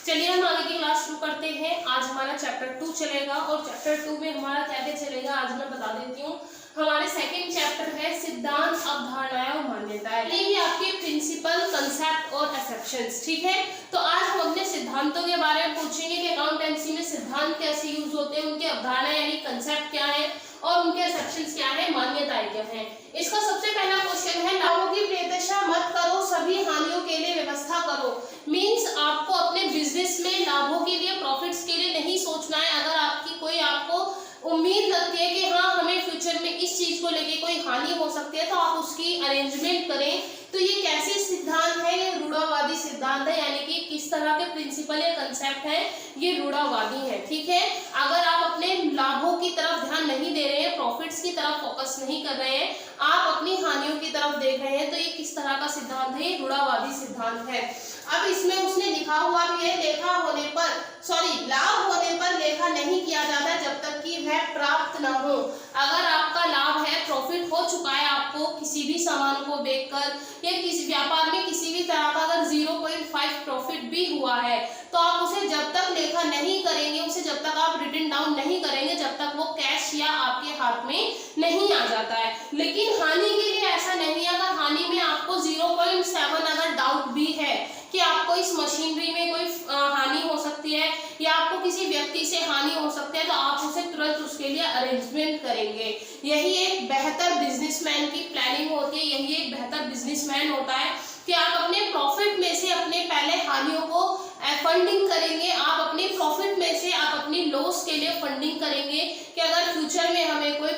चलिए हम आगे की क्लास शुरू करते हैं। आज हमारा चैप्टर 2 चलेगा और चैप्टर 2 में हमारा क्या क्या चलेगा आज मैं बता देती हूँ। हमारे सेकंड चैप्टर है सिद्धांत, अवधारणाएं और मान्यताएं। ये आपके प्रिंसिपल, कंसेप्ट और एक्सेप्शंस। ठीक है, तो आज हम अपने सिद्धांतों के बारे में पूछेंगे कि अकाउंटेंसी में सिद्धांत कैसे यूज होते हैं, उनके अवधारणा यानी कंसेप्ट क्या है और उनके एक्सेप्शंस क्या है, मान्यताएं क्या है। इसका सबसे पहला क्वेश्चन है लाभों की प्रत्याशा मत करो, सभी हानियों के लिए व्यवस्था करो। मीन्स आपको अपने बिजनेस में लाभों के लिए, प्रॉफिट्स के लिए नहीं सोचना है। अगर आपकी कोई आपको उम्मीद लगती है कि हाँ हमें फ्यूचर में इस चीज को लेके कोई हानि हो सकती है तो आप उसकी अरेंजमेंट करें। तो ये कैसे सिद्धांत है, ये रूढ़ावादी सिद्धांत है, यानी कि किस तरह के प्रिंसिपल या कंसेप्ट है, ये रूढ़ावादी है। ठीक है, अगर आप अपने लाभों की तरफ ध्यान नहीं दे रहे हैं, प्रॉफिट्स की तरफ फोकस नहीं कर रहे हैं, आप अपनी हानियों की तरफ देख रहे हैं, तो ये किस तरह का सिद्धांत है, ये रूढ़ावादी सिद्धांत है। अब इसमें उसने लिखा हुआ भी है लाभ होने पर लेखा नहीं किया जाता जब तक कि वह प्राप्त न हो। अगर आपका लाभ है, प्रॉफिट हो चुका है आपको किसी भी सामान को बेचकर या किसी व्यापार में किसी भी तरह का अगर 0.5 प्रॉफिट भी हुआ है तो आप उसे जब तक लेखा नहीं करेंगे, उसे जब तक आप रिटर्न डाउन नहीं करेंगे, जब तक वो कैश या आपके हाथ में नहीं आ जाता है। लेकिन हानि के लिए ऐसा नहीं है। अगर हानि में आपको 0.7 अगर डाउट भी है कि आपको इस मशीनरी में कोई हानि हो सकती है या आपको किसी व्यक्ति से हानि हो सकती है तो आप उसे तुरंत उसके लिए अरेंजमेंट करेंगे। यही एक बेहतर बिजनेसमैन की प्लानिंग होती है, यही एक बेहतर बिजनेसमैन होता है कि आप अपने प्रॉफिट में से अपने पहले हानियों को फंडिंग करेंगे, आप अपने प्रॉफिट में से आप अपनी लॉस के लिए फंडिंग करेंगे कि अगर फ्यूचर में हमें कोई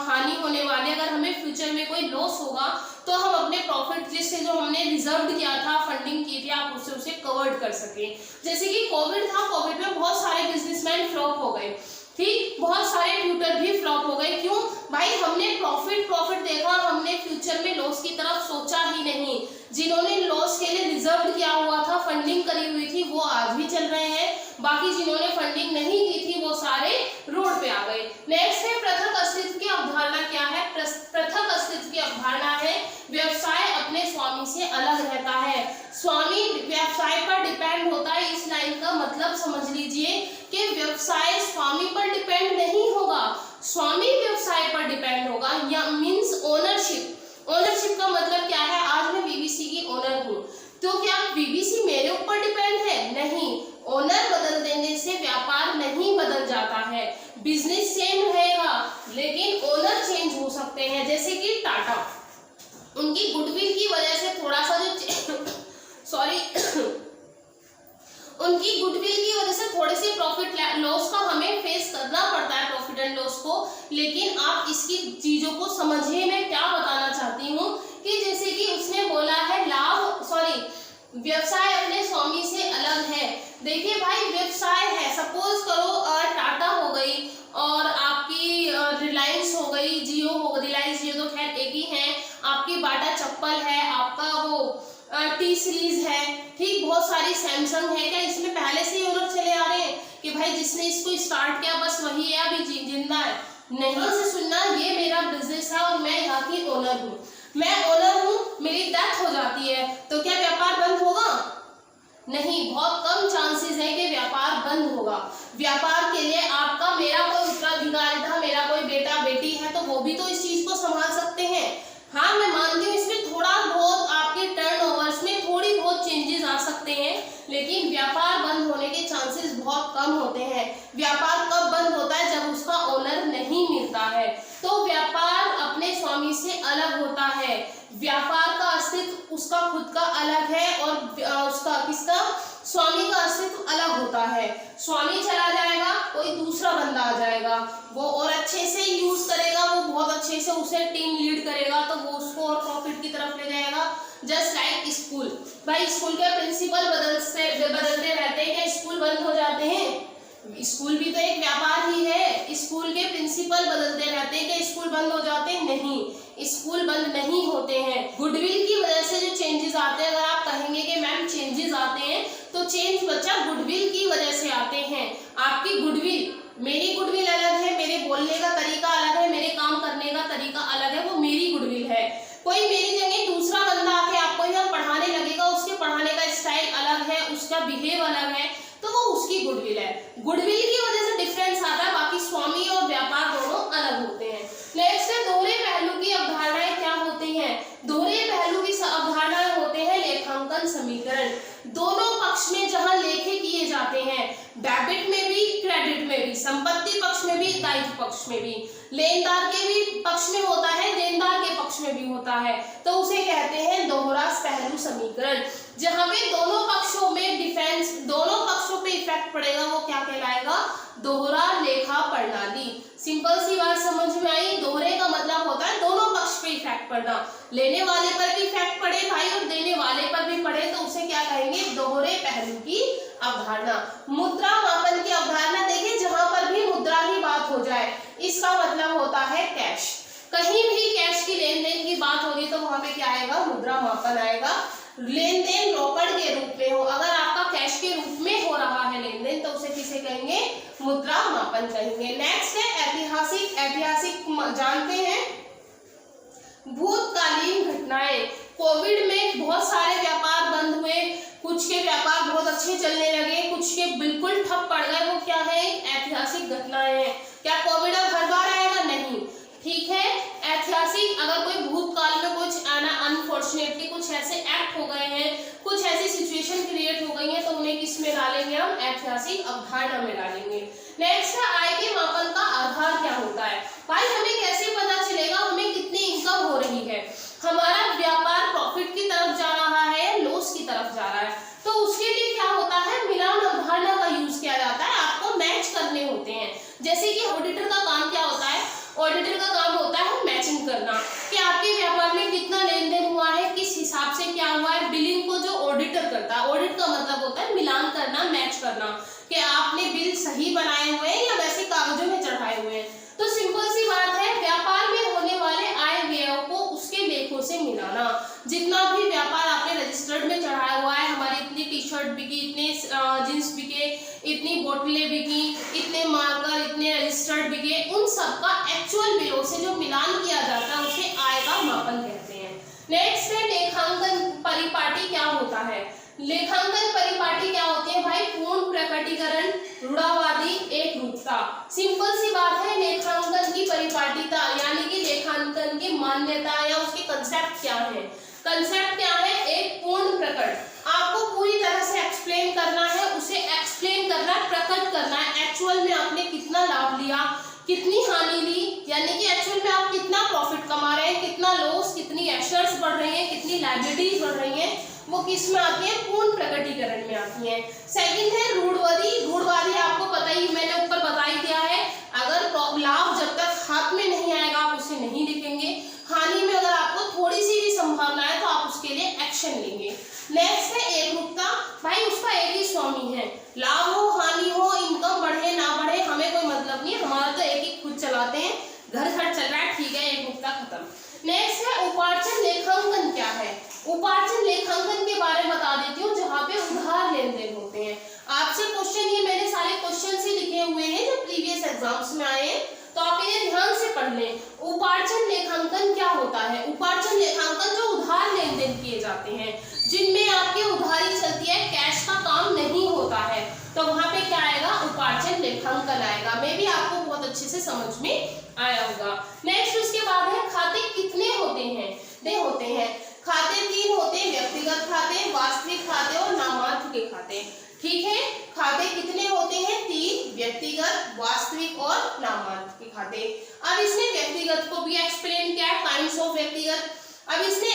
हानि होने वाली, अगर हमें फ्यूचर में कोई लॉस होगा तो हम अपने प्रॉफिट जिससे जो हमने रिजर्व किया था, फंडिंग की थी, आप उससे उसे कवर्ड कर सके। जैसे कि कोविड था, कोविड में बहुत सारे बिजनेसमैन फ्लॉप हो गए, ठीक, बहुत सारे ट्यूटर भी फ्लॉप हो गए। क्यों भाई? हमने प्रॉफिट देखा, हमने फ्यूचर में लॉस की तरफ सोचा ही नहीं। जिन्होंने लॉस के लिए रिजर्व किया हुआ था, फंडिंग करी हुई थी, वो आज भी चल रहे हैं। बाकी जिन्होंने फंडिंग नहीं की थी वो सारे रोड पे आ गए। नेक्स्ट है पृथक अस्तित्व की अवधारणा। क्या है पृथक अस्तित्व की अवधारणा? है व्यवसाय अपने स्वामी से अलग रहता है, स्वामी व्यवसाय पर डिपेंड होता है। इस लाइन का मतलब समझ लीजिए कि व्यवसाय स्वामी पर डिपेंड नहीं होगा, स्वामी व्यवसाय पर डिपेंड होगा। या मींस ओनरशिप का मतलब क्या है? आज मैं बीबीसी की ओनर हूँ, तो क्या बीबीसी मेरे ऊपर डिपेंड है? नहीं। ओनर बदल देने से व्यापार नहीं बदल जाता है, बिजनेस सेम रहेगा लेकिन ओनर चेंज हो सकते हैं। जैसे कि टाटा, उनकी गुडविल की वजह से थोड़ा सा उनकी गुडविल की वजह से थोड़े से प्रॉफिट लॉस का हमें फेस करना पड़ता है, प्रॉफिट एंड लॉस को। लेकिन आप इसकी चीजों को समझिए, मैं क्या बताना चाहती हूँ कि जैसे कि उसने बोला है व्यवसाय अपने स्वामी से अलग है। देखिए भाई, व्यवसाय है, सपोज करो टाटा हो गई और आपकी रिलायंस हो गई, जियो हो गई, रिलायंस जियो तो खैर एक ही है, आपकी बाटा चप्पल है, आपका वो टी सीरीज है, ठीक, बहुत सारी सैमसंग है। क्या इसमें पहले से ही ओनर चले आ रहे हैं कि भाई जिसने इसको स्टार्ट किया बस वही है, अभी जिंदा है? नहीं से सुनना, ये मेरा बिजनेस है और मैं यहाँ की ओनर हूँ, मैं ओनर हूँ, मेरी डेथ हो जाती है तो क्या व्यापार बंद होगा? नहीं, बहुत कम चांसेस है कि व्यापार बंद होगा। व्यापार के लिए आपका, मेरा कोई उत्तराधिकारी था, मेरा कोई बेटा बेटी है तो वो भी तो इस चीज को संभाल सकते हैं। हाँ, मैं मानती हूँ इसमें थोड़ा बहुत आपके टर्नओवर्स में थोड़ी बहुत चेंजेस आ सकते हैं, लेकिन व्यापार बंद होने के चांसेस बहुत कम होते हैं। व्यापार कब बंद होता है? जब उसका ओनर नहीं मिलता है। तो व्यापार अपने स्वामी से अलग होता है, व्यापार का अस्तित्व उसका खुद का अलग है और उसका किसका, स्वामी का अस्तित्व अलग होता है। स्वामी चला जाएगा, कोई दूसरा बंदा आ जाएगा, वो और अच्छे से यूज करेगा, वो बहुत अच्छे से उसे टीम लीड करेगा तो वो उसको और प्रॉफिट की तरफ ले जाएगा। जस्ट लाइक स्कूल, भाई स्कूल के प्रिंसिपल बदलते रहते हैं, क्या स्कूल बंद हो जाते हैं? स्कूल भी तो एक व्यापार ही है। स्कूल के प्रिंसिपल बदलते रहते हैं, क्या स्कूल बंद हो जाते हैं? नहीं, स्कूल बंद नहीं होते हैं। गुडविल की वजह से जो चेंजेस आते हैं, अगर आप कहेंगे कि मैम चेंजेस आते हैं तो चेंज बच्चा गुडविल की वजह से आते हैं। आपकी गुडविल, मेरी गुडविल अलग है, मेरे बोलने का तरीका अलग है, मेरे काम करने का तरीका अलग है, वो मेरी गुडविल है। कोई मेरी जगह दूसरा बंदा आके आपको यहाँ पढ़ाने लगेगा, उसके पढ़ाने का स्टाइल अलग है, उसका बिहेव अलग है, गुडविल है। गुडविल की वजह से डिफरेंस आता है, बाकी स्वामी और व्यापार दोनों अलग होते हैं। नेक्स्ट है दोहरे पहलू की अवधारणाएं क्या होती हैं। दोहरे पहलू की अवधारणाएं होते हैं लेखांकन समीकरण। दोनों पक्ष में जहां लेखे किए जाते हैं, डेबिट में भी क्रेडिट में भी, संपत्ति पक्ष में भी दायित्व पक्ष में भी, लेनदार के भी पक्ष में होता है, देनदार के पक्ष में भी होता है, तो उसे कहते हैं दोहरा पहलू समीकरण। जहां पे दोनों पक्षों में डिफेंस, दोनों पक्षों पे इफेक्ट पड़ेगा वो क्या कहलाएगा, दोहरा लेखा प्रणाली। सिंपल सी बात समझ में आई। दोहरे का मतलब होता है दोनों पक्ष पे इफेक्ट पड़ना, लेने वाले पर भी इफेक्ट पड़े भाई और देने वाले पर भी पड़े, तो उसे क्या कहेंगे, दोहरे पहलू की अवधारणा। मुद्रा मापन की अवधारणा देखिए, जहां पर भी मुद्रा की बात हो जाए इसका मतलब होता है कैश। कहीं भी कैश की लेन देन की बात होगी तो वहां पे क्या आएगा, मुद्रा मापन आएगा। लेन देन रोकड़ के रूप में हो, अगर आपका कैश के रूप में हो रहा है लेन देन तो उसे किसे कहेंगे, मुद्रा मापन कहेंगे। नेक्स्ट है ऐतिहासिक। ऐतिहासिक जानते हैं भूतकालीन घटनाएं। कोविड में बहुत सारे व्यापार बंद हुए, कुछ के व्यापार बहुत अच्छे चलने लगे, कुछ के बिल्कुल ठप पड़ गए, वो क्या है, ऐतिहासिक घटनाएं हैं। क्या कोविड अब हर बार आएगा, नहीं, ठीक है। ऐतिहासिक, अगर कोई भूतकाल में कुछ आना, अनफॉर्चुनेटली कुछ ऐसे एक्ट हो गए हैं, कुछ ऐसी सिचुएशन क्रिएट हो गई है, तो उन्हें किस में डालेंगे हम, ऐतिहासिक अवधारणा में डालेंगे। नेक्स्ट है आय के मापन का आधार क्या होता है। भाई हमें कैसे पता चलेगा हमें कितनी इनकम हो रही है, हमारा व्यापार प्रॉफिट की तरफ जा रहा है या लॉस की तरफ जा रहा है, तो उसके लिए क्या होता है, मिलान अवधारणा का यूज किया जाता है। आपको मैच करने होते हैं। जैसे कि ऑडिटर का काम क्या होता है, ऑडिटर का काम होता है मैचिंग करना कि आपके व्यापार में कितना लेन देन हुआ है, किस हिसाब से क्या हुआ है। बिलिंग को जो ऑडिटर करता है, ऑडिट का मतलब होता है मिलान करना, मैच करना कि आपने बिल सही बनाए हुए हैं या वैसे कागजों में चढ़ाए हुए हैं। तो सिंपल सी बात है, व्यापार में होने वाले आय व्ययों को उसके लेखों से मिलाना। जितना भी व्यापार आपने रजिस्टर्ड में चढ़ाया हुआ है, हमारी इतनी टी शर्ट बिकी, इतने जींस बिके, इतनी बोतलें बिकी, इतने मार्कर, इतने रजिस्टर्ड बिके, उन सब का एक्चुअल बिलों से जो मिलान किया जाता है उसे आय का मापन कहते हैं। नेक्स्ट है लेखांकन परिपाटी क्या होता है। लेखांकन परिपाटी क्या होती है भाई, पूर्ण प्रकटीकरण, रूढ़ावादी, एक रूपता। सिंपल सी बात है, लेखांकन की परिपाटीता यानी कि लेखांकन की मान्यता या उसके कंसेप्ट क्या है। कंसेप्ट क्या है, एक पूर्ण प्रकट, आपको पूरी तरह से एक्सप्लेन करना है, उसे एक्सप्लेन करना है, प्रकट करना है, एक्चुअल में आपने कितना लाभ लिया, कितनी हानि ली, यानी कि एक्चुअल में आप कितना प्रॉफिट कमा रहे हैं, कितना लॉस, कितनी एसेट्स बढ़ रही हैं, कितनी लायबिलिटीज बढ़ रही हैं, वो किस में आती है, पूर्ण प्रकटीकरण में आती है। सेकंड है रूढ़वादी। रूढ़वादी आपको पता ही, मैंने ऊपर बता ही दिया है, अगर लाभ जब तक हाथ में नहीं आएगा आप उसे नहीं लिखेंगे, हानि में अगर आपको थोड़ी सी भी संभावना है तो आप उसके लिए एक्शन लेंगे। नेक्स्ट है एकरूपता। भाई उसका एक ही स्वामी है, लाभ हो हानि हो, इनकम बढ़े ना बढ़े, हमें कोई मतलब नहीं, हमारा तो एक ही खुद चलाते हैं, घर खर्च चल रहा है, ठीक है, एकरूपता खत्म। नेक्स्ट है उपार्जन लेखांकन क्या है। उपार्जन लेखांकन के बारे में बता देती हूँ, जहाँ पे उधार लेन देन होते हैं। आपसे क्वेश्चन, ये मैंने सारे क्वेश्चन से लिखे हुए हैं जो प्रीवियस एग्जाम्स में आए हैं, तो आप इन्हें ध्यान से पढ़ लें। उपार्जन लेखांकन क्या होता है। उपार्जन लेखांकन जो उधार लेन देन किए जाते हैं, जिनमें आपकी उधारी चलती है, कैश का काम नहीं होता है, तो वहां पे क्या आएगा, उपार्जन लेखांकन आएगा। मे भी आपको बहुत अच्छे से समझ में आया होगा। नेक्स्ट उसके बाद है खाते कितने होते हैं। खाते 3 होते हैं, व्यक्तिगत खाते, वास्तविक खाते और नामात्र के खाते। ठीक है, खाते कितने होते हैं, 3, व्यक्तिगत, वास्तविक और नामात्र के खाते। अब इसने व्यक्तिगत को भी एक्सप्लेन किया है, काइंड्स ऑफ व्यक्तिगत। अब इसने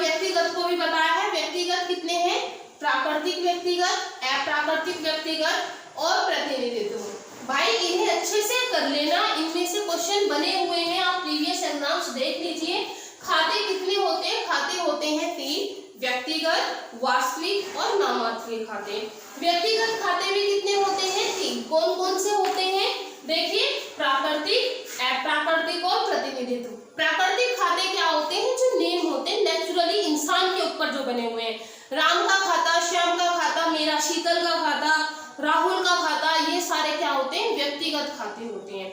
व्यक्तिगत को भी बताया है, व्यक्तिगत कितने हैं, प्राकृतिक व्यक्तिगत, अप्राकृतिक व्यक्तिगत और प्रतिनिधित्व। भाई इन्हें अच्छे से कर लेना, इनमें से क्वेश्चन बने हुए हैं, आप प्रीवियस एग्जाम्स देख लीजिए। खाते कितने होते हैं, खाते होते हैं 3, व्यक्तिगत, वास्तविक और नामात्र के खाते। व्यक्तिगत खाते भी कितने होते हैं, 3। कौन कौन से होते हैं, देखिए, प्राकृतिक, अप्राकृतिक और प्रतिनिधित्व। प्राकृतिक खाते क्या होते हैं, जो नेम होते हैं, नेचुरली इंसान के ऊपर जो बने हुए हैं, राम का खाता, श्याम का खाता, मेरा, शीतल का खाता, राहुल का खाता, ये सारे क्या होते हैं, व्यक्तिगत खाते होते हैं।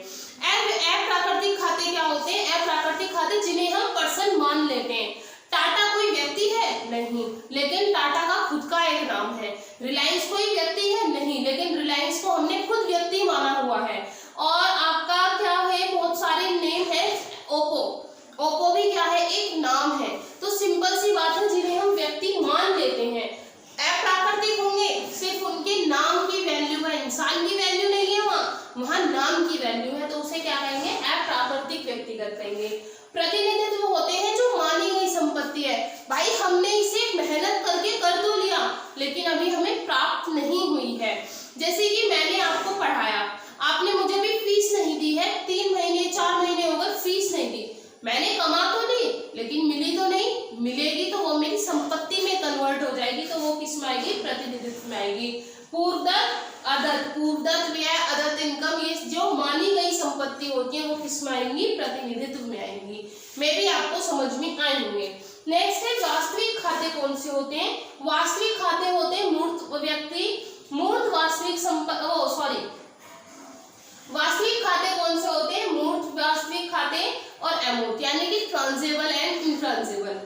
अप्राकृतिक खाते क्या होते हैं, अप्राकृतिक खाते जिन्हें हम पर्सन मान लेते हैं। टाटा कोई व्यक्ति है, नहीं, लेकिन टाटा का खुद का एक नाम है। रिलायंस कोई व्यक्ति है, नहीं, लेकिन रिलायंस जिसको हमने खुद व्यक्ति माना हुआ है। और आपका क्या है, बहुत सारे नेम है। ओप्पो, ओप्पो भी क्या है, एक नाम है। तो सिंपल सी बात है, जिन्हें हम व्यक्ति मान लेते हैं अप्राकृतिक होंगे, सिर्फ उनके नाम की वैल्यू है, इंसान की वैल्यू नहीं है, वहाँ नाम की वैल्यू है, तो उसे क्या कहेंगे, अप्राकृतिक व्यक्तिगत कहेंगे। प्रतिनिधित्व होते हैं जो मानी गई संपत्ति है, भाई हमने इसे मेहनत करके कर तो लिया लेकिन अभी हमें प्राप्त नहीं हुई है। जैसे कि मैंने आपको पढ़ाया, आपने मुझे भी फीस नहीं दी है, 3 महीने 4 महीने हो गए फीस नहीं दी, मैंने कमा तो ली लेकिन मिली तो नहीं, मिलेगी तो वो मेरी संपत्ति में कन्वर्ट हो जाएगी, तो वो किस में आएगी, प्रतिनिधित्व में आएगी। पूर्वदत्त अदत्त, पूर्वदत्त व्यय अदत्त इनकम, ये जो मानी गई संपत्ति होती है वो किस में आएंगी, प्रतिनिधित्व में आएंगी। मे भी आपको समझ में आए होंगे। नेक्स्ट है वास्तविक खाते कौन से होते हैं। वास्तविक खाते होते हैं मूर्त व्यक्ति, मूर्त वास्तविक वास्तविक खाते कौन से होते हैं, मूर्त वास्तविक खाते और अमूर्त, यानी कि ट्रांजेबल एंड इनट्रांजेबल।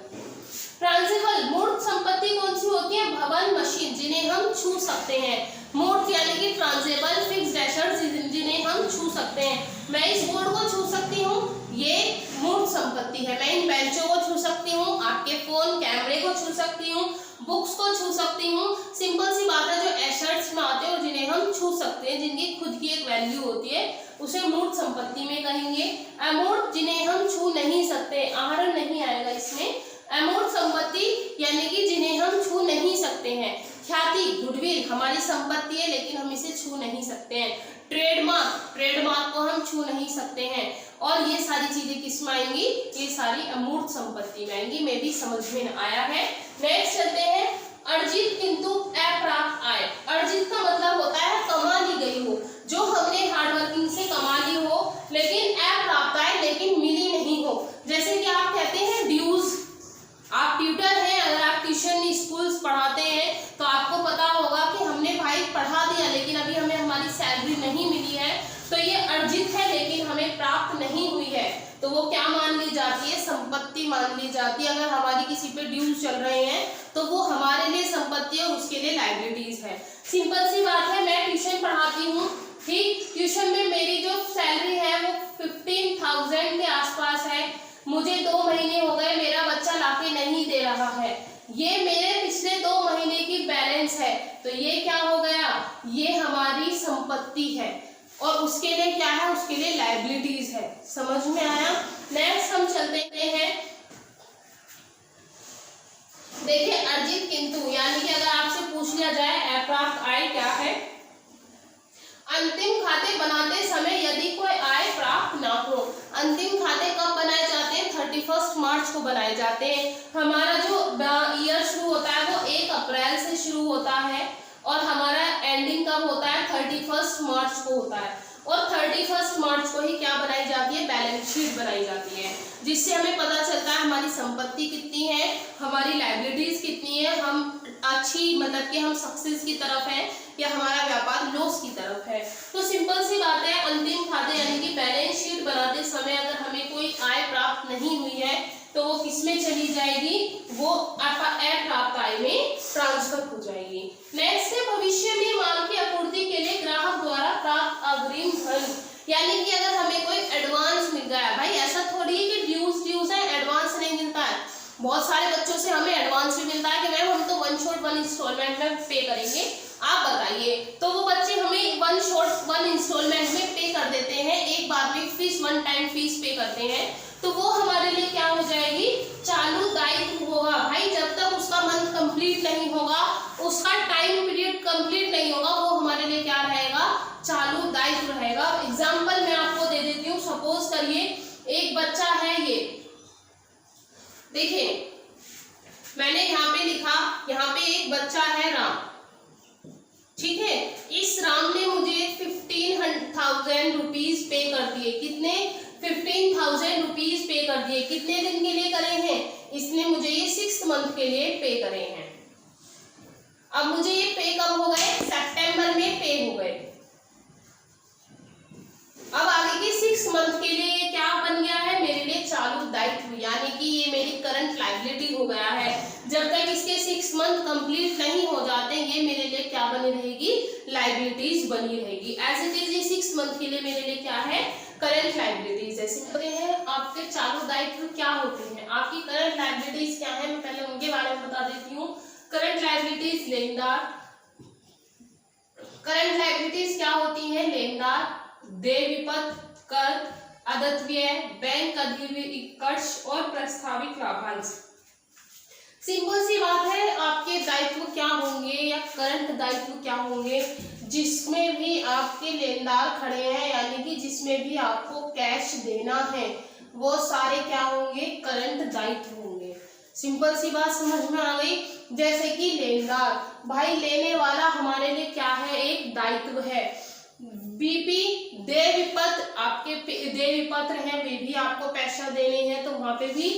ट्रांजेबल मूर्त संपत्ति कौन सी होती है, भवन मशीन, जिन्हें हम छू सकते हैं। मूर्त यानी कि ट्रांजेबल फिक्स्ड एसेट्स, जिन्हें हम छू सकते हैं। मैं इस बोर्ड को छू सकती हूँ, ये मूर्त संपत्ति है। मैं इन बेंचों को छू सकती हूँ, आपके फोन कैमरे को छू सकती हूँ, बुक्स को छू सकती हूँ। सिंपल सी बात है, जो एसेट्स में आते हैं और जिन्हें हम छू सकते हैं, जिनकी खुद की एक वैल्यू होती है, उसे मूर्त संपत्ति में कहेंगे। अमूर्त जिन्हें हम छू नहीं सकते, आहरण नहीं आएगा इसमें। अमूर्त संपत्ति यानी कि जिन्हें हम छू नहीं सकते हैं। ख्याति गुडविल हमारी संपत्ति है लेकिन हम इसे छू नहीं सकते हैं। ट्रेडमार्क, ट्रेडमार्क को हम छू नहीं सकते हैं। और ये सारी चीजें किस में आएंगी, ये सारी अमूर्त संपत्ति में आएंगी। में भी समझ में आया है। नेक्स्ट चलते हैं, अर्जित किंतु अप्राप्त आय। अर्जित का मतलब होता है कमा ली गई हो, जो हमने हार्डवर्किंग से कमा ली हो, लेकिन अप्राप्त आय, लेकिन मिली नहीं हो। जैसे कि आप कहते हैं ड्यूज, आप ट्यूटर हैं, अगर आप ट्यूशन स्कूल्स पढ़ाते हैं तो आपको पता होगा कि हमने भाई पढ़ा दिया लेकिन अभी हमें हमारी सैलरी नहीं मिली है, तो ये अर्जित है लेकिन हमें प्राप्त नहीं हुई है, तो वो क्या मान ली जाती है, संपत्ति मान ली जाती है। अगर हमारी किसी पे ड्यूज चल रहे हैं तो वो हमारे लिए संपत्ति है, उसके लिए लायबिलिटीज है। सिंपल सी बात है, मैं ट्यूशन पढ़ाती हूँ, ठीक, ट्यूशन में मेरी जो सैलरी है वो 15,000 के आसपास है, मुझे 2 महीने हो गए मेरा बच्चा लाके नहीं दे रहा है, ये मेरे पिछले 2 महीने की बैलेंस है, तो ये क्या हो गया, ये हमारी संपत्ति है और उसके लिए क्या है, उसके लिए लायबिलिटीज है। समझ में आया। नेक्स्ट हम चलते हैं, देखिए अर्जित किंतु, यानी कि अगर आपसे पूछ लिया जाए अप्राप्त आय क्या है, अंतिम खाते बनाते समय यदि कोई आय प्राप्त ना हो। अंतिम खाते कब बनाए जाते हैं, 31 मार्च को बनाए जाते हैं। हमारा जो ईयर शुरू होता है वो 1 अप्रैल से शुरू होता है और हमारा एंडिंग कब होता है, 31 मार्च को होता है। और 31 मार्च को ही क्या बनाई जाती है, बैलेंस शीट बनाई जाती है, जिससे हमें पता चलता है हमारी संपत्ति कितनी है, हमारी लायबिलिटीज कितनी है, हम अच्छी मतलब कि हम सक्सेस की तरफ है या हमारा व्यापार लॉस की तरफ है। तो सिंपल सी बात है, अंतिम खाते यानी कि बैलेंस शीट बनाते समय अगर हमें कोई आय प्राप्त नहीं हुई है तो वो किसमें चली जाएगी, वो अप्राप्त आय में ट्रांसफर हो जाएगी। नेक्स्ट है, भविष्य में माल की आपूर्ति के लिए ग्राहक द्वारा प्राप्त अग्रिम धन, यानी कि अगर हमें कोई एडवांस मिल गया, भाई ऐसा थोड़ी है कि ड्यूज है एडवांस नहीं मिलता है। बहुत सारे बच्चों से हमें एडवांस भी मिलता है कि मैम हम तो 1 शॉट 1 इंस्टॉलमेंट में पे करेंगे, आप बताइए, तो वो बच्चे हमें 1 शॉट 1 इंस्टॉलमेंट में पे कर देते हैं, एक बार में फीस 1 टाइम फीस पे करते हैं, तो वो हमारे लिए क्या हो जाएगी, चालू दायित्व होगा। भाई जब तक उसका मंथ कंप्लीट नहीं होगा, उसका टाइम पीरियड कंप्लीट नहीं होगा, वो हमारे लिए क्या रहेगा, चालू दायित्व रहेगा। एग्जाम्पल मैं आपको दे देती हूँ, सपोज करिए एक बच्चा है, ये देखिए मैंने यहाँ पे लिखा, यहाँ पे एक बच्चा है राम, ठीक है, इस राम ने मुझे 15,000 रुपीज पे कर दिए। कितने, 15,000 रुपीज पे कर दिए। कितने दिन के लिए करे हैं, इसने मुझे ये 6 मंथ के लिए पे करे हैं। अब मुझे ये पे कब हो गए, सितंबर में पे हो गए। अब आगे के 6 मंथ के लिए ये क्या बन गया है, मेरे लिए चालू दायित्व, यानी कि ये मेरी करंट लायबिलिटी हो गया है। जब तक इसके 6 मंथ मंथ कंप्लीट नहीं हो जाते, ये मेरे लिए क्या बनी रहेगी, लाइबिलिटीज बनी रहेगी। एज इट इज ये 6 मंथ के लिए मेरे लिए क्या है, करंट लाइबिलिटीज है। सिंपल है। आपके चालू दायित्व क्या होते हैं, आपकी करंट लाइबिलिटीज क्या है, मैं पहले उनके बारे में बता देती हूँ। करंट लाइबिलिटीज लेनदार, करंट लाइबिलिटीज क्या होती है, लेनदार, देय विपत्र, कर, अदत्तव्यय, बैंक अधिकर्ष और प्रस्तावित लाभांश। सिंपल सी बात है, आपके दायित्व क्या होंगे या करंट दायित्व क्या होंगे, जिसमें भी आपके लेनदार खड़े हैं, यानी कि जिसमें भी आपको कैश देना है, वो सारे क्या होंगे, करंट दायित्व होंगे। सिंपल सी बात समझ में आ गई। जैसे कि लेनदार, भाई लेने वाला हमारे लिए क्या है, एक दायित्व है। बीपी, देय विपत्र, आपके देय विपत्र है, वे भी आपको पैसा देने हैं, तो वहां पे भी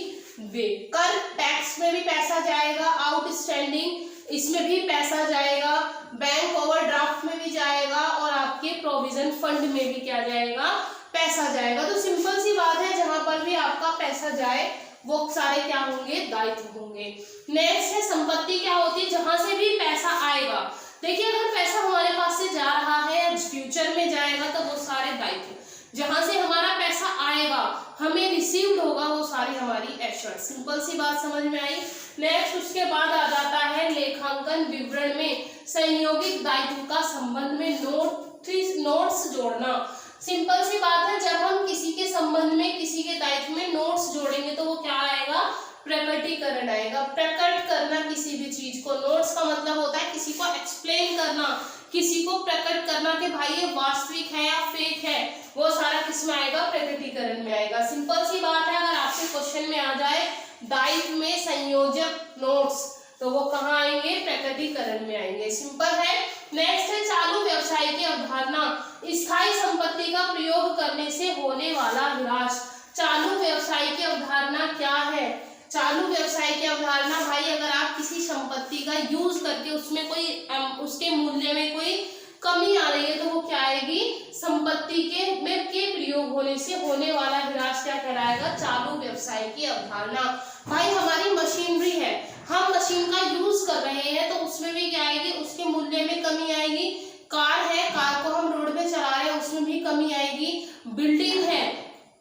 वे। कर, टैक्स में भी पैसा जाएगा, आउटस्टैंडिंग इसमें भी पैसा जाएगा, बैंक ओवरड्राफ्ट में भी जाएगा, और आपके प्रोविजन फंड में भी क्या जाएगा, पैसा जाएगा। तो सिंपल सी बात है, जहां पर भी आपका पैसा जाए वो सारे क्या होंगे, दायित्व होंगे। नेक्स्ट है संपत्ति, क्या होती है, जहां से भी पैसा आएगा। देखिए अगर पैसा हमारे पास से जा रहा है, फ्यूचर में जाएगा, तो वो सारे दायित्व। जहां से हमारा पैसा आएगा, हमें रिसीव्ड होगा, वो सारी हमारी एसेट। सिंपल सी बात समझ में आई। नेक्स्ट उसके बाद आ जाता है लेखांकन विवरण में संयोगिक दायित्व का संबंध में नोट्स जोड़ना। सिंपल सी बात है, जब हम किसी के संबंध में, किसी के दायित्व में नोट्स जोड़ेंगे तो वो क्या आएगा, प्रकटीकरण आएगा। प्रकट करना किसी भी चीज को, नोट्स का मतलब होता है किसी को एक्सप्लेन करना, किसी को प्रकट करना कि भाई ये वास्तविक है या फेक है, वो सारा किसमें आएगा, प्रकटीकरण में आएगा। सिंपल सी बात है, अगर आपके क्वेश्चन में आ जाए दायित्व में संयोजक नोट्स, तो वो कहाँ आएंगे, प्रकटीकरण में आएंगे। सिंपल है। नेक्स्ट है चालू व्यवसाय की अवधारणा, स्थायी संपत्ति का प्रयोग करने से होने वाला ह्रास। चालू व्यवसाय की अवधारणा क्या है, चालू व्यवसाय की अवधारणा, भाई अगर आप किसी संपत्ति का यूज करके उसमें कोई उसके मूल्य में कोई कमी आ रही है, तो वो क्या आएगी, संपत्ति के प्रयोग होने से होने वाला ह्रास क्या कहलाएगा, चालू व्यवसाय की अवधारणा। भाई हमारी मशीनरी है, हम मशीन का यूज कर रहे हैं, तो उसमें भी क्या आएगी, उसके मूल्य में कमी आएगी। कार है, कार को हम रोड पे चला रहे हैं, उसमें भी कमी आएगी। बिल्डिंग है,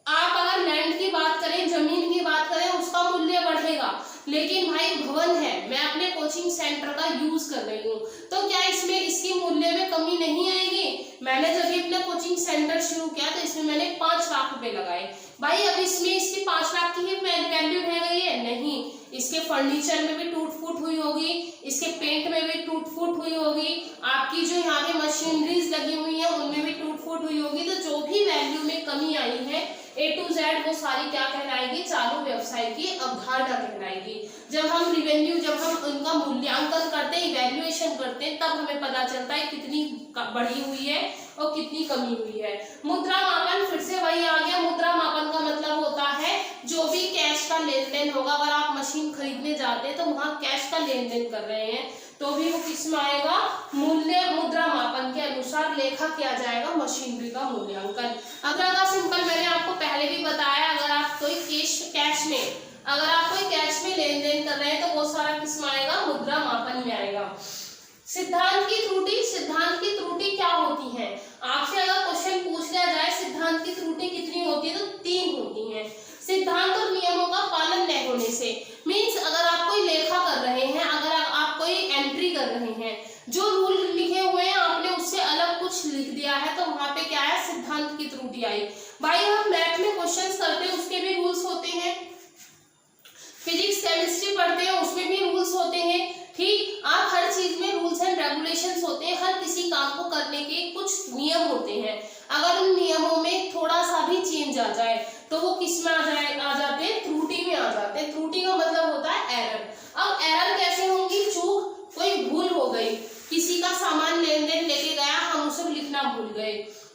आप अगर लैंड की बात करें, जमीन की बात करें, उसका मूल्य बढ़ेगा। लेकिन भाई भवन है, मैं अपने कोचिंग सेंटर का यूज कर रही हूँ, तो क्या इसमें इसकी मूल्य में कमी नहीं आएगी। मैंने जब भी अपना कोचिंग सेंटर शुरू किया, तो इसमें मैंने 5 लाख रुपए लगाए। भाई अब इसमें इसकी 5 लाख की ही वैल्यू रह गई है, नहीं, इसके फर्नीचर में भी टूट फूट हुई होगी, इसके पेंट में भी टूट फूट हुई होगी, आपकी जो यहाँ पे मशीनरीज लगी हुई है उनमें भी टूट फूट हुई होगी। तो जो भी वैल्यू में कमी आई है A to Z, वो सारी क्या कहलाएगी, चालू व्यवसाय की अवधारणा कहलाएगी। जब हम रिवेन्यू, जब हम उनका मूल्यांकन करते हैं, इवैल्यूएशन करते हैं, तब हमें पता चलता है कितनी बढ़ी हुई है और कितनी कमी हुई है। मुद्रा मापन, फिर से वही आ गया। मुद्रा मापन का मतलब होता है जो भी कैश का लेन देन होगा, अगर आप मशीन खरीदने जाते हैं तो वहां कैश का लेन देन कर रहे हैं, तो भी वो किसमें आएगा, मूल्य मुद्रा मापन के अनुसार लेखा किया जाएगा मशीनरी का मूल्यांकन। अगर सिंपल, मैंने आपको पहले भी बताया, अगर आप कोई कैश में लेन देन कर रहे हैं, तो वो सारा किसमें आएगा, मुद्रा मापन में आएगा। सिद्धांत की त्रुटि, सिद्धांत की त्रुटि क्या होती है, आपसे अगर क्वेश्चन पूछ लिया जाए सिद्धांत की त्रुटि कितनी होती है, तो 3 होती है। सिद्धांत और नियमों का पालन न होने से, मीन्स अगर आप कोई लेखा कर रहे हैं, अगर आप कोई एंट्री कर रहे हैं, जो रूल लिखे हुए हैं आपने उससे अलग कुछ लिख दिया है, तो वहां पे क्या है, सिद्धांत की त्रुटि आई। भाई हम मैथ में क्वेश्चंस करते हैं, उसके भी रूल्स होते हैं, फिजिक्स केमिस्ट्री पढ़ते हैं, उसमें भी रूल्स होते हैं, ठीक। आप हर चीज में रूल्स एंड रेगुलेशंस होते हैं, हर किसी काम को करने के कुछ नियम होते हैं। अगर उन नियमों में थोड़ा सा भी चेंज आ जाए, तो वो किस में आ जाते हैं, त्रुटि में आ जाते हैं। त्रुटि का मतलब होता है एरर। अब एरर कैसे होंगी, चूक, कोई भूल हो गई, किसी का सामान लेन देन लेके गया, हम उसे लिखना भूल गए,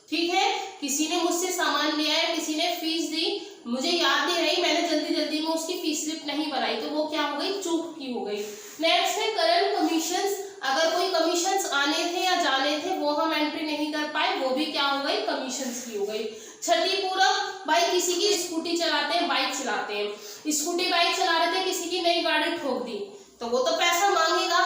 ठीक है, किसी ने मुझसे सामान लिया है, किसी ने फीस दी, मुझे याद नहीं रही, मैंने जल्दी जल्दी में उसकी फीस स्लिप नहीं बनाई, तो वो क्या हो गई, चूक की हो गई। नेक्स्ट है करंट कमीशंस, अगर कोई कमीशंस आने थे या जाने थे, वो हम एंट्री नहीं कर पाए, वो भी क्या हो गई, कमीशंस की हो गई। क्षतिपूर्वक, भाई किसी की स्कूटी चलाते हैं, बाइक चलाते हैं, स्कूटी बाइक चला रहे थे, किसी की नई गाड़ी ठोक दी, तो वो तो पैसा मांगेगा,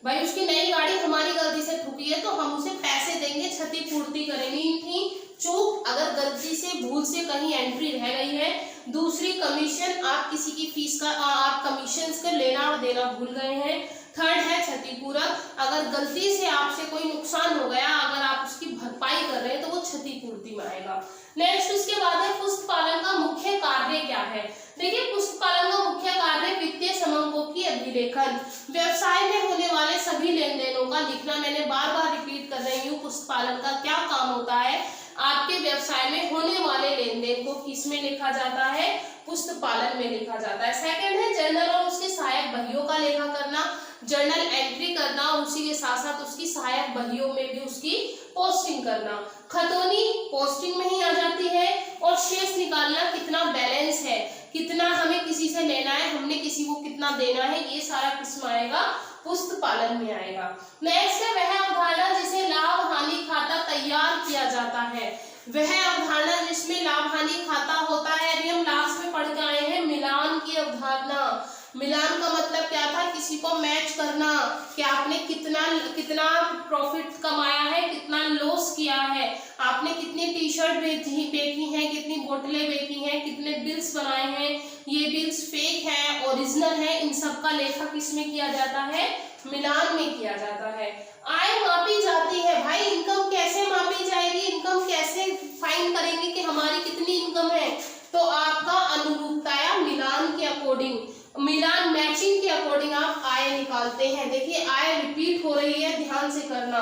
भाई उसकी नई गाड़ी हमारी गलती से ठुकी है तो हम उसे पैसे देंगे, क्षतिपूर्ति करेंगे। थी चूक, अगर गलती से भूल से कहीं एंट्री रह गई है। दूसरी कमीशन, आप किसी की फीस का आप कमीशन का लेना और देना भूल गए हैं। थर्ड है क्षतिपूरक, अगर गलती से आपसे कोई नुकसान हो गया, अगर आप उसकी भरपाई कर रहे हैं तो वो क्षतिपूर्ति में आएगा। नेक्स्ट उसके बाद है पुस्तक पालन का मुख्य कार्य क्या है। देखिए पुस्तक पालन का मुख्य कार्य वित्तीय समंकों की अभिलेखन, व्यवसाय में होने वाले सभी लेन देनों का लिखना। मैंने बार बार रिपीट कर रही हूँ, पुस्तक पालन का क्या काम होता है, आपके व्यवसाय में होने वाले लेन देन को किस में लिखा जाता है, पुस्तक पालन में लिखा जाता है। सेकंड है जर्नल और उसके सहायक बहियों का लेखा करना, जर्नल एंट्री करना और उसी के साथ साथ उसकी सहायक बहियों में भी उसकी पोस्टिंग करना। खतौनी पोस्टिंग में ही आ जाती है। और शेष निकालना, कितना बैलेंस है, कितना हमें किसी से लेना है, हमने किसी को कितना देना है, ये सारा किसमें आएगा, पुस्तक पालन में आएगा। नेक्स्ट है वह अवधारणा जिसे लाभ हानि खाता तैयार किया जाता है। वह अवधारणा जिसमें लाभ हानि खाता होता है, अभी हम लास्ट में पढ़ के आए हैं मिलान की अवधारणा। मिलान का मतलब क्या था, किसी को मैच करना कि आपने कितना प्रॉफिट कमाया है, कितना लॉस किया है, आपने कितनी टी शर्ट बेची हैं, कितनी बोतलें बेची हैं, कितने बिल्स बनाए हैं, ये बिल्स फेक है ओरिजिनल है, इन सब का लेखा किसमें किया जाता है, मिलान में किया जाता है। आय मापी जाती है, भाई इनकम कैसे मापी जाएगी, इनकम कैसे फाइंड करेंगे कि हमारी कितनी इनकम है, तो आपका अनुरूपता या मिलान के अकॉर्डिंग, मिलान मैचिंग के अकॉर्डिंग आप आय निकालते हैं। देखिए आय रिपीट हो रही है, ध्यान से करना।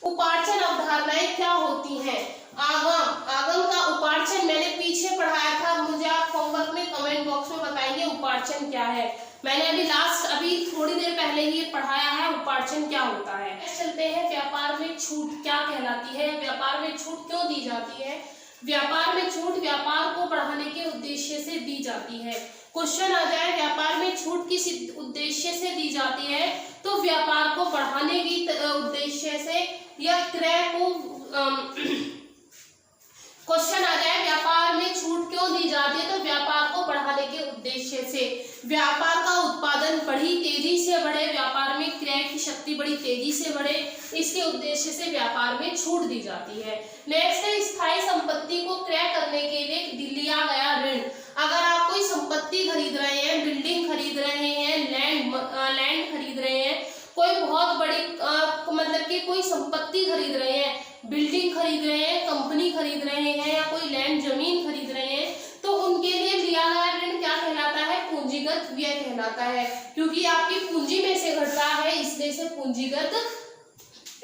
उपार्जन अवधारणाएं क्या होती हैं, आगम का उपार्जन मैंने पीछे पढ़ाया था, मुझे आप होमवर्क में कमेंट बॉक्स में बताएंगे उपार्जन क्या है। मैंने अभी थोड़ी देर पहले ही पढ़ाया है उपार्जन क्या होता है। चलते हैं व्यापार में छूट क्या कहलाती है, व्यापार में छूट क्यों दी जाती है। व्यापार में छूट व्यापार को बढ़ाने के उद्देश्य से दी जाती है। क्वेश्चन आ जाए व्यापार में छूट किस उद्देश्य से दी जाती है, तो व्यापार को बढ़ाने की उद्देश्य से या क्रय को क्वेश्चन आ जाए व्यापार में छूट क्यों दी जाती है, तो व्यापार को बढ़ाने के उद्देश्य से, व्यापार का उत्पादन बड़ी तेजी से बढ़े, व्यापार में क्रय की शक्ति बड़ी तेजी से बढ़े, इसके उद्देश्य से व्यापार में छूट दी जाती है। नेक्स्ट है स्थायी संपत्ति को क्रय करने के लिए लिया गया ऋण। अगर आप कोई संपत्ति खरीद रहे हैं, बिल्डिंग खरीद रहे हैं, लैंड खरीद रहे हैं, कोई बहुत बड़ी मतलब कि कोई संपत्ति खरीद रहे हैं, बिल्डिंग खरीद रहे हैं, कंपनी खरीद रहे हैं या कोई लैंड जमीन खरीद रहे हैं, तो उनके लिए लिया गया ऋण क्या कहलाता है, पूंजीगत व्यय कहलाता है, क्योंकि आपकी पूंजी में से घट रहा है इसलिए इसे पूंजीगत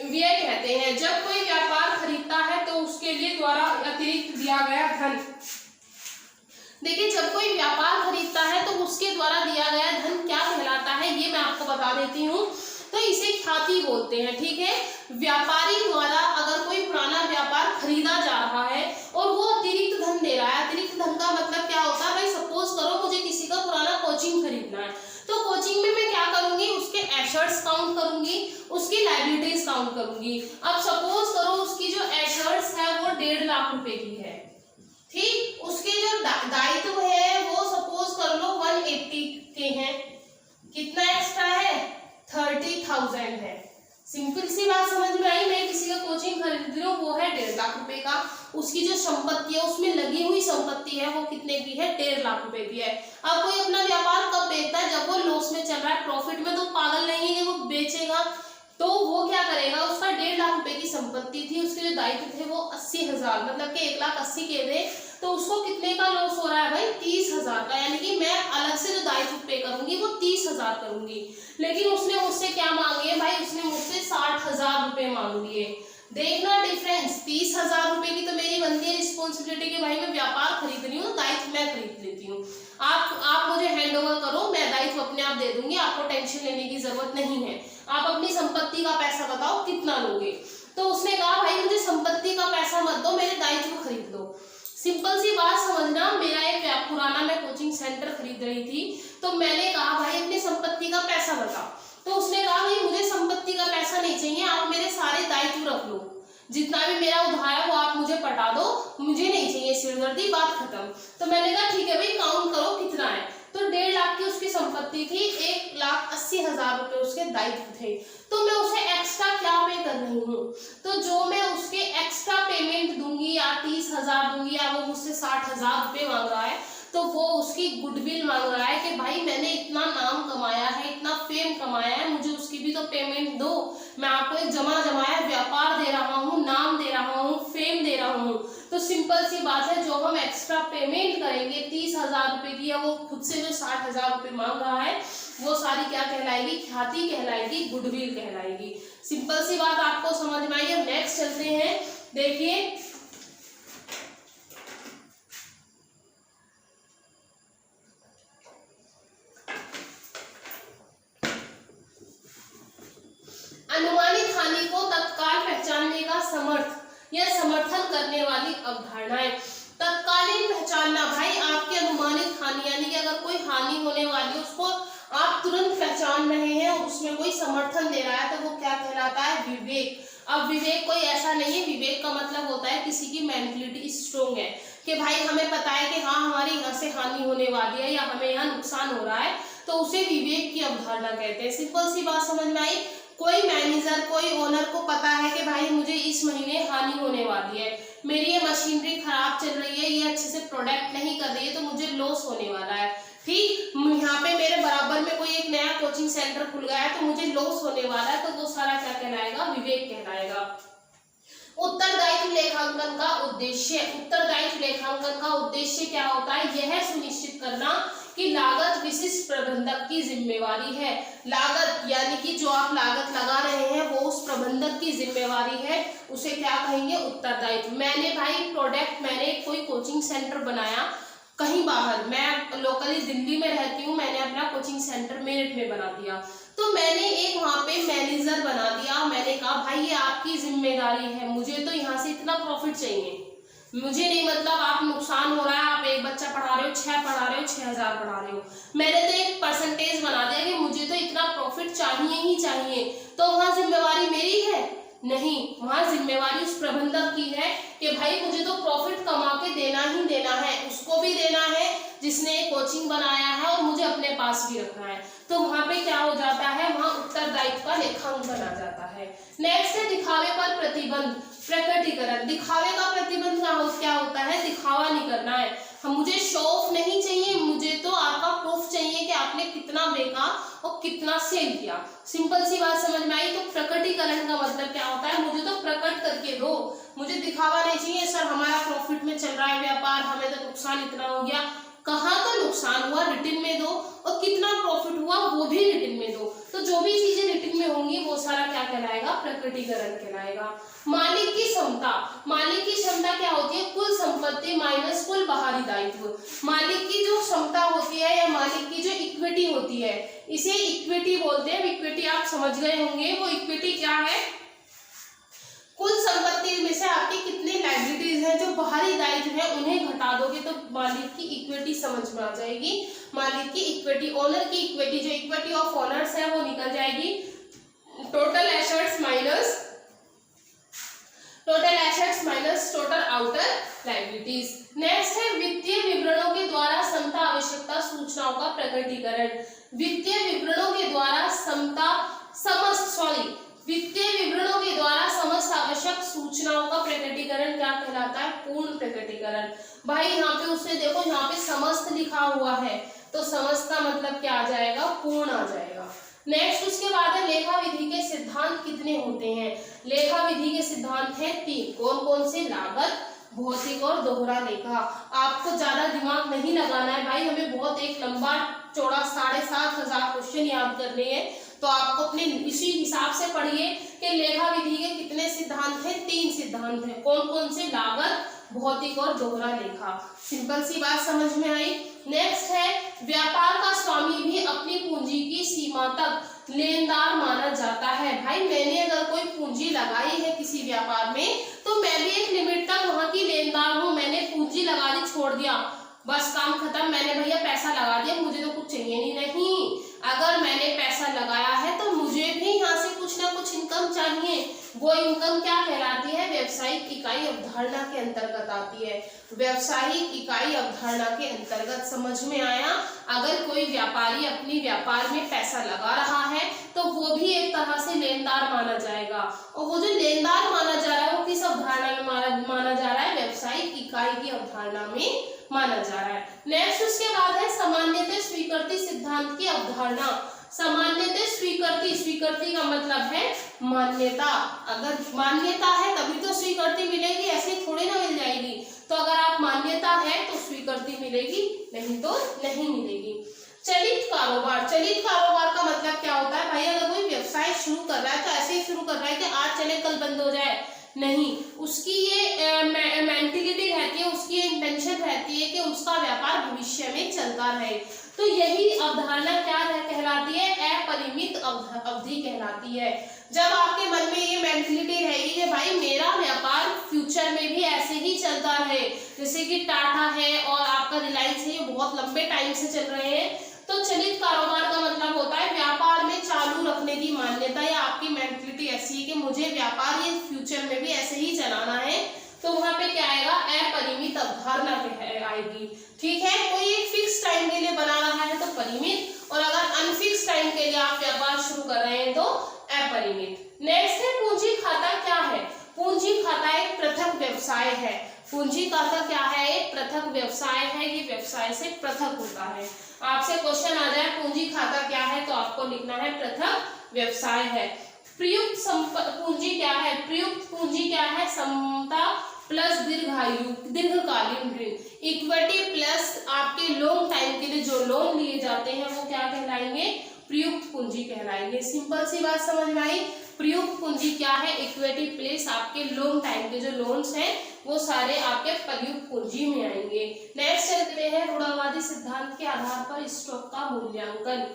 व्यय कहते हैं। जब कोई व्यापार खरीदता है तो उसके लिए द्वारा अतिरिक्त दिया गया धन, देखिए जब कोई व्यापार खरीदता है तो उसके द्वारा दिया गया धन क्या कहलाता है, ये मैं आपको बता देती हूँ। तो इसे ख्याति बोलते हैं, ठीक है। व्यापारी द्वारा अगर कोई पुराना व्यापार खरीदा जा रहा है और वो अतिरिक्त धन दे रहा है, अतिरिक्त धन का मतलब क्या होता है, भाई सपोज करो मुझे किसी का पुराना कोचिंग खरीदना है, तो कोचिंग में मैं क्या करूंगी, उसके एसेट्स काउंट करूंगी, उसकी लायबिलिटीज काउंट करूंगी। अब सपोज करो उसकी जो एसेट्स है वो 1.5 लाख रुपए की है, ठीक, उसके जो दायित्व है वो सपोज कर लो 180 के हैं, कितना एक्स्ट्रा है 30,000 है। सिंपल सी बात समझ में आई। मैं किसी का कोचिंग खरीद रही हूँ, वो है 1.5 लाख रुपए का, उसकी जो संपत्ति है उसमें लगी हुई संपत्ति है वो कितने की है, 1.5 लाख रुपए की है। अब कोई अपना व्यापार कब बेचता है, जब वो लॉस में चल रहा है, प्रॉफिट में, तो पागल नहीं है कि वो बेचेगा, तो वो क्या करेगा, उसका 1.5 लाख रुपए की संपत्ति थी, उसके जो दायित्व थे वो 80,000 मतलब कि 1,80,000 के थे, तो उसको कितने का लॉस हो रहा है भाई, 30,000 का, यानी कि मैं अलग से जो दायित्व पे करूंगी वो 30,000 करूंगी। लेकिन उसने मुझसे क्या मांगी है भाई, उसने मुझसे 60,000 रुपए मांग लिए। देखना डिफरेंस, 30,000 रुपए की तो मेरी बनती है रिस्पॉन्सिबिलिटी कि भाई मैं व्यापार खरीद रही हूँ, दायित्व मैं खरीद लेती हूँ, आप मुझे हैंड ओवर करो, मैं दायित्व अपने आप दे दूंगी, आपको टेंशन लेने की जरूरत नहीं है, आप अपनी संपत्ति का पैसा बताओ कितना लोगे। तो उसने कहा भाई मुझे संपत्ति का पैसा मत दो, मेरे दायित्व खरीद लो। सिंपल सी बात समझना, मेरा एक पुराना मैं कोचिंग सेंटर खरीद रही थी, तो मैंने कहा भाई अपनी संपत्ति का पैसा बताओ, तो उसने कहा भाई मुझे संपत्ति का पैसा नहीं चाहिए, आप मेरे सारे दायित्व रख लो, जितना भी मेरा उधार है वो आप मुझे पटा दो, मुझे नहीं चाहिए सिरदर्दी, बात खत्म। तो मैंने कहा ठीक है भाई काउंट करो कितना है, तो 1.5 लाख की उसकी संपत्ति थी, 1,80,000 80,000 रुपये उसके दायित्व थे, तो मैं उसे एक्स्ट्रा क्या पे कर रही हूँ, तो जो मैं उसके एक्स्ट्रा पेमेंट दूंगी या 30,000 दूंगी या वो मुझसे 60,000 रुपये मांग रहा है, तो वो उसकी गुडविल मांग रहा है कि भाई मैंने इतना नाम कमाया है, इतना फेम कमाया है, मुझे उसकी भी तो पेमेंट दो। मैं आपको एक जमा जमाया व्यापार दे रहा हूँ, नाम दे रहा हूँ, फेम दे रहा हूँ। तो सिंपल सी बात है, जो हम एक्स्ट्रा पेमेंट करेंगे 30,000 रुपये की, या वो खुद से जो 60,000 रुपये मांग रहा है, वो सारी क्या कहलाएगी, ख्याति कहलाएगी, गुडविल कहलाएगी। सिंपल सी बात आपको समझ में आई। अब नेक्स्ट चलते हैं, देखिए अनुमानित हानि को तत्काल पहचानने का समर्थ या समर्थन करने वाली अवधारणाएं। तत्कालीन पहचानना, भाई आपकी अनुमानित हानि यानी कि अगर कोई हानि होने वाली है उसको आप तुरंत पहचान रहे हैं और उसमें कोई समर्थन दे रहा है, तो वो क्या कहलाता है, विवेक। अब विवेक कोई ऐसा नहीं है, विवेक का मतलब होता है किसी की मेंटलिटी स्ट्रोंग है कि भाई हमें पता है कि हाँ हमारी यहाँ से हानि होने वाली है या हमें यहाँ नुकसान हो रहा है, तो उसे विवेक की अवधारणा कहते हैं। सिंपल सी बात समझ में आई। कोई मैनेजर, कोई ओनर को पता है कि भाई मुझे इस महीने हानि होने वाली है, मेरी ये मशीनरी खराब चल रही है, ये अच्छे से प्रोडक्ट नहीं कर रही है, तो मुझे लॉस होने वाला है। ठीक, यहाँ पे मेरे बराबर में कोई एक नया कोचिंग सेंटर खुल गया है, तो मुझे लॉस होने वाला है, तो वो सारा क्या कहलाएगा, विवेक कहलाएगा। उत्तरदायित्व लेखांकन का उद्देश्य, उत्तरदायित्व लेखांकन का उद्देश्य क्या होता है, यह सुनिश्चित करना कि लागत विशिष्ट प्रबंधक की जिम्मेवारी है। लागत यानी कि जो आप लागत लगा रहे हैं वो उस प्रबंधक की जिम्मेवारी है, उसे क्या कहेंगे, उत्तरदायित्व। मैंने भाई प्रोडक्ट, मैंने कोई कोचिंग सेंटर बनाया कहीं बाहर, मैं लोकली दिल्ली में रहती हूँ, मैंने अपना कोचिंग सेंटर मेरठ में बना दिया, तो मैंने एक वहाँ पे मैनेजर बना दिया, मैंने कहा भाई ये आपकी जिम्मेदारी है, मुझे तो यहाँ से इतना प्रॉफिट चाहिए, मुझे नहीं मतलब आप नुकसान हो रहा है, आप एक बच्चा पढ़ा रहे हो, 6 पढ़ा रहे हो, 6,000 पढ़ा रहे हो, मैंने तो एक परसेंटेज बना दिया कि मुझे तो इतना प्रॉफिट चाहिए ही चाहिए, तो वहाँ जिम्मेवारी मेरी है नहीं, वहाँ जिम्मेवारी उस प्रबंधक की है कि भाई मुझे तो प्रॉफिट कमा के देना ही देना है, उसको भी देना है जिसने कोचिंग बनाया है और मुझे अपने पास भी रखना है, तो वहाँ पे क्या हो जाता है, वहाँ उत्तरदायित्व का लेखांकन आ जाता है। नेक्स्ट है दिखावे पर प्रतिबंध, प्रकटीकरण। दिखावे का प्रतिबंध क्या होता है, दिखावा नहीं करना है, मुझे शो ऑफ नहीं चाहिए, मुझे तो आपका प्रूफ चाहिए कि आपने कितना बेचा और कितना सेल किया। सिंपल सी बात समझ में आई। तो प्रकटीकरण का मतलब क्या होता है, मुझे तो प्रकट करके दो, मुझे दिखावा नहीं चाहिए सर हमारा प्रॉफिट में चल रहा है व्यापार, हमें तो नुकसान इतना हो गया, कहाँ का नुकसान हुआ रिटर्न में दो, और कितना प्रॉफिट हुआ वो भी रिटर्न में दो। तो जो भी चीजें रिटर्न में होंगी वो सारा क्या कहलाएगा, प्रकटीकरण कहलाएगा। मालिक की क्षमता, मालिक की क्षमता क्या होती है, कुल संपत्ति माइनस कुल बाहरी दायित्व। मालिक की जो क्षमता होती है या मालिक की जो इक्विटी होती है, इसे इक्विटी बोलते हैं। इक्विटी आप समझ गए होंगे, वो इक्विटी क्या है, कुल संपत्ति में से आपकी कितनी लायबिलिटीज हैं, जो बाहरी दायित्व है उन्हें घटा दोगे तो मालिक की इक्विटी समझ में आ जाएगी। मालिक की इक्विटी, ओनर की इक्विटी, जो इक्विटी ऑफ ओनर्स है वो निकल जाएगी। Total assets minus total outer liabilities. Next है वित्तीय विवरणों के द्वारा समता आवश्यकता सूचनाओं का प्रकटीकरण। वित्तीय विवरणों के द्वारा वित्तीय विवरणों के द्वारा समस्त आवश्यक सूचनाओं का प्रकटीकरण क्या कहलाता है, पूर्ण प्रकटीकरण। भाई यहाँ पे उसने देखो, यहाँ पे समस्त लिखा हुआ है, तो समस्त का मतलब क्या आ जाएगा, पूर्ण आ जाएगा। नेक्स्ट उसके बाद है लेखा विधि के सिद्धांत कितने होते हैं। लेखा विधि के सिद्धांत है 3। कौन कौन से, लागत, भौतिक और दोहरा लेखा। आपको ज्यादा दिमाग नहीं लगाना है भाई, हमें बहुत एक लंबा चौड़ा 7,500 क्वेश्चन याद करने हैं, तो आपको अपने इसी हिसाब से पढ़िए कि लेखा विधि के कितने सिद्धांत हैं, 3 सिद्धांत हैं। कौन कौन से, लागत, भौतिक और दोहरा लेखा। सिंपल सी बात समझ में आई। नेक्स्ट है व्यापार का स्वामी भी अपनी पूंजी की सीमा तक लेनदार माना जाता है। भाई मैंने अगर कोई पूंजी लगाई है किसी व्यापार में, तो मैं भी एक लिमिट तक वहां की लेनदार हूँ। मैंने पूंजी लगा दी, छोड़ दिया, बस काम खत्म, मैंने भैया पैसा लगा दिया, मुझे तो कुछ चाहिए नहीं। अगर मैंने पैसा लगाया है तो मुझे भी यहाँ से कुछ ना कुछ इनकम चाहिए। वो इनकम क्या कहलाती है, व्यवसायिक इकाई अवधारणा के अंतर्गत आती है। व्यवसायिक इकाई अवधारणा के अंतर्गत, समझ में आया। अगर कोई व्यापारी अपनी व्यापार में पैसा लगा रहा तरह से लेनदार माना जाएगा, और वो जो लेनदार माना जा रहा है वो किस अवधारणा में माना जा रहा है, व्यावसायिक इकाई की अवधारणा में माना जा रहा है। नेक्स्ट उसके बाद है सामान्यतः स्वीकृति सिद्धांत की अवधारणा। सामान्यतः स्वीकृति, स्वीकृति का मतलब है मान्यता। अगर मान्यता है तभी तो स्वीकृति मिलेगी, ऐसे थोड़ी ना मिल जाएगी। तो अगर आप मान्यता है तो स्वीकृति मिलेगी, नहीं तो नहीं मिलेगी। चलित कारोबार, चलित कारोबार का मतलब क्या होता है भाई, अगर कोई व्यवसाय शुरू कर रहा है तो ऐसे ही शुरू कर रहा है कि आज चले कल बंद हो जाए, नहीं। उसकी ये मेंटेलिटी रहती है, उसकी इंटेंशन रहती है कि उसका व्यापार भविष्य में चलता रहे। तो यही अवधारणा क्या कहलाती है, अपरिमित अवधि कहलाती है। जब आपके मन में ये मेंटेलिटी रहेगी कि भाई मेरा व्यापार फ्यूचर में भी ऐसे ही चलता रहे, जैसे कि टाटा है और आपका रिलायंस है, ये बहुत लंबे टाइम से चल रहे हैं, तो चलित कारोबार का मतलब होता है व्यापार में चालू रखने की मान्यता, या आपकी मेंटेलिटी ऐसी है कि मुझे व्यापार ये फ्यूचर में भी ऐसे ही चलाना है। तो वहां पे क्या आएगा, अपरिमित अवधारणा आएगी। ठीक है, कोई एक फिक्स टाइम के लिए बना रहा है तो परिमित, और अगर अनफिक्स टाइम के लिए आप व्यापार शुरू कर रहे हैं तो अपरिमित। नेक्स्ट है पूंजी खाता क्या है। पूंजी खाता एक पृथक व्यवसाय है। पूंजी खाता क्या है, एक पृथक व्यवसाय है, ये व्यवसाय से पृथक होता है। आपसे क्वेश्चन आ जाए पूंजी खाता क्या है तो आपको लिखना है पृथक व्यवसाय है। प्रयुक्त पूंजी क्या है, प्रयुक्त पूंजी क्या है, समता प्लस दीर्घायु दीर्घकालीन ऋण, इक्विटी प्लस आपके लॉन्ग टाइम के लिए जो लोन लिए जाते हैं वो क्या कहलाएंगे, प्रयुक्त पूंजी कहलाएंगे। सिंपल सी बात समझ में आई। प्रयुक्त पूंजी क्या है, इक्विटी प्लस आपके लॉन्ग टाइम के जो लोन्स हैं वो सारे आपके प्रयुक्त पूंजी में आएंगे। नेक्स्ट चलते हैं रूढ़ावादी सिद्धांत के आधार पर स्टॉक का मूल्यांकन।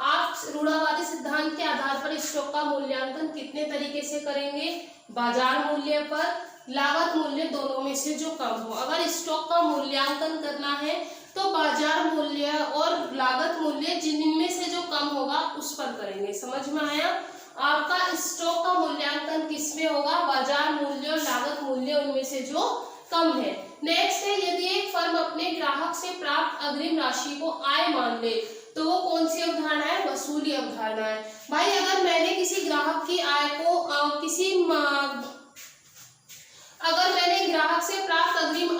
आप रूढ़ावादी सिद्धांत के आधार पर स्टॉक का मूल्यांकन कितने तरीके से करेंगे, बाजार मूल्य पर, लागत मूल्य, दोनों में से जो कम हो। अगर स्टॉक का मूल्यांकन करना है तो बाजार मूल्य और लागत मूल्य जिनमें से जो कम होगा उस पर करेंगे। समझ में आया। आपका स्टॉक का मूल्यांकन किसमें होगा, बाजार मूल्य और लागत मूल्य उनमें से जो कम है। नेक्स्ट है यदि एक फर्म अपने ग्राहक से प्राप्त अग्रिम राशि को आय मान ले तो वो कौन सी अवधारणा है, वसूली अवधारणा है। भाई अगर मैंने किसी ग्राहक की आय को अगर मैंने ग्राहक से प्राप्त अग्रिम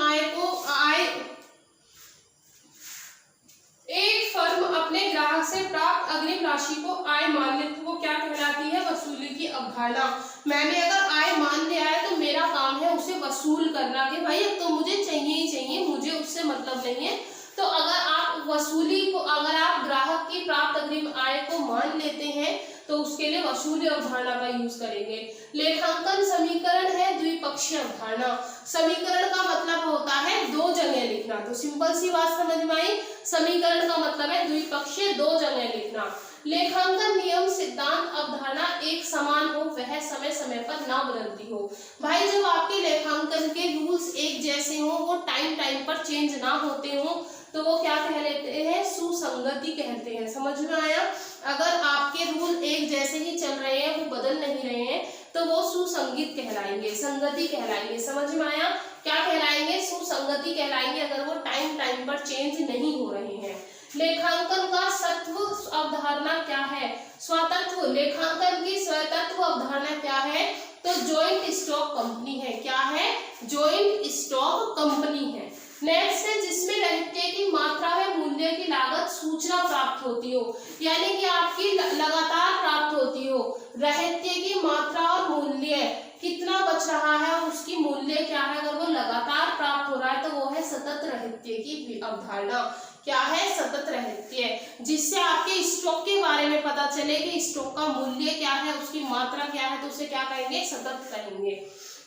एक फर्म अपने ग्राहक से प्राप्त अग्रिम राशि को आय मान ले तो वो क्या कहलाती है, वसूली की अवधारणा। मैंने अगर आय मान लिया है तो मेरा काम है उसे वसूल करना, कि भाई अब तो मुझे चाहिए ही चाहिए, मुझे उससे मतलब नहीं है। तो अगर आप वसूली को, अगर आप ग्राहक की प्राप्त अग्रिम आय को मान लेते हैं तो उसके लिए वसूली अवधारणा का यूज करेंगे। लेखांकन समीकरण है द्विपक्षीय अवधारणा। समीकरण का मतलब होता है दो जगह लिखना, तो सिंपल सी बात समझ में आई। समीकरण का मतलब है द्विपक्षीय, दो जगह लिखना। लेखांकन नियम सिद्धांत अवधारणा एक समान हो, वह समय समय पर ना बदलती हो। भाई जब आपके लेखांकन के रूल्स एक जैसे हो, वो टाइम टाइम पर चेंज ना होते हो, तो वो क्या कह लेते हैं, सुसंगति कहते हैं। समझ में आया। अगर आपके रूल एक जैसे ही चल रहे हैं, वो बदल नहीं रहे हैं, तो वो सुसंगत कहलाएंगे, संगति कहलाएंगे। समझ में आया। क्या कहलाएंगे, सुसंगति कहलाएंगे, अगर वो टाइम टाइम पर चेंज नहीं हो रहे हैं। लेखांकन का सत्व अवधारणा क्या है, स्वतत्व। लेखांकन की स्वतत्व अवधारणा क्या है, तो जॉइंट स्टॉक कंपनी है। क्या है, जॉइंट स्टॉक कंपनी है। नेक्स्ट है जिसमें रहत्य की मात्रा व मूल्य की लागत सूचना प्राप्त होती हो, यानी कि आपकी लगातार प्राप्त होती हो। रहत्य की मात्रा और मूल्य कितना बच रहा है और उसकी मूल्य क्या है, अगर वो लगातार प्राप्त हो रहा है तो वो है सतत रहत्य की अवधारणा। क्या है, सतत रहत्य, जिससे आपके स्टॉक के बारे में पता चले कि स्टॉक का मूल्य क्या है, उसकी मात्रा क्या है, तो उसे क्या कहेंगे, सतत कहेंगे।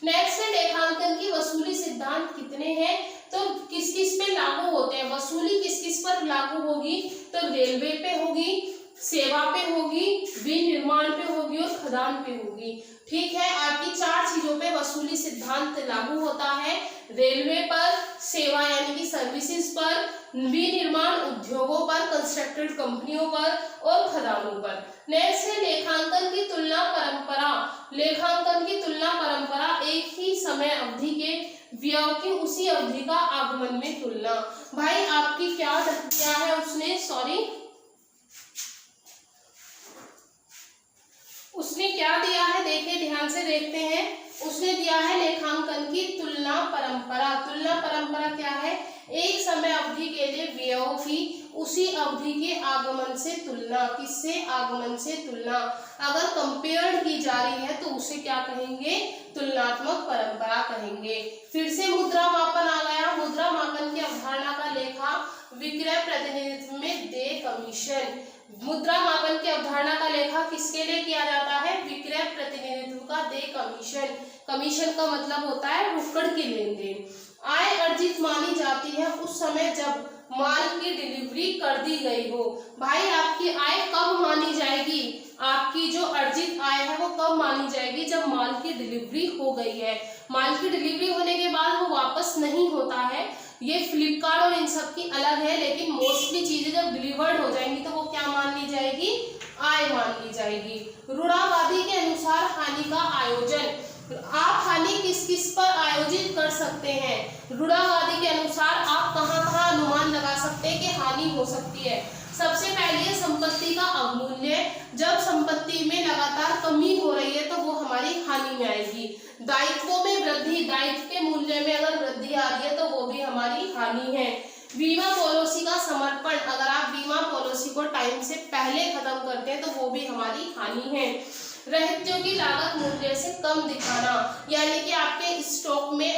नेक्स्ट है लेखांकन की वसूली सिद्धांत कितने हैं, तो किस किस पे लागू होते हैं। वसूली किस किस पर लागू होगी, तो रेलवे पे होगी, सेवा पे होगी, विनिर्माण पे होगी और खदान पे होगी। ठीक है, आपकी चार चीजों पे वसूली सिद्धांत लागू होता है। रेलवे पर, सेवा यानी कि सर्विसेज पर, विनिर्माण उद्योगों पर, कंस्ट्रक्टेड कंपनियों पर और खदानों पर। नेक्स्ट है लेखांकन की तुलना परंपरा। लेखांकन की तुलना परंपरा एक ही समय अवधि के व्यय की उसी अवधि का आगमन में तुलना। भाई आपकी क्या है, उसने क्या दिया है, देखिए ध्यान से देखते हैं। उसने दिया है लेखांकन की तुलना परंपरा। तुलना परंपरा क्या है, एक समय अवधि के लिए व्ययों की उसी अवधि के आगमन से तुलना। किससे, आगमन से तुलना। अगर कंपेयर की जा रही है तो उसे क्या कहेंगे, तुलनात्मक परंपरा कहेंगे। फिर से मुद्रा मापन आ गया। मुद्रा मापन की अवधारणा का लेखा विक्रय प्रतिनिधित्व में देय कमीशन। मुद्रा मापन की अवधारणा का लेखा किसके लिए किया जाता है, विक्रय प्रतिनिधित्व का देय कमीशन। कमीशन का मतलब होता है रोकड़ की लेन देन। आय अर्जित मानी जाती है उस समय जब माल की डिलीवरी कर दी गई हो। भाई आपकी आय कब मानी जाएगी, आपकी जो अर्जित आय है वो कब मानी जाएगी, जब माल की डिलीवरी हो गई है। माल की डिलीवरी होने के बाद वो वापस नहीं होता है। ये फ्लिपकार्ट और इन सब की अलग है, लेकिन मोस्टली चीजें जब डिलीवर्ड हो जाएंगी तो वो क्या मान ली जाएगी, आय मान ली जाएगी। रूढ़ावादी के अनुसार हानि का आयोजन। आप हानि किस किस पर आयोजित कर सकते हैं, रूढ़ावादी के अनुसार आप कहाँ कहाँ अनुमान लगा सकते हैं कि हानि हो सकती है। सबसे पहले है संपत्ति का अवमूल्य। जब संपत्ति में लगातार कमी हो रही है तो वो हमारी हानि में आएगी। दायित्वों में वृद्धि, दायित्व के मूल्य में अगर वृद्धि आ रही है तो वो भी हमारी हानि है। बीमा पॉलिसी का समर्पण, अगर आप बीमा पॉलिसी को टाइम से पहले खत्म करते हैं तो वो भी हमारी हानि है। रहत्यों की लागत मूल्य से कम दिखाना, यानी कि आपके स्टॉक में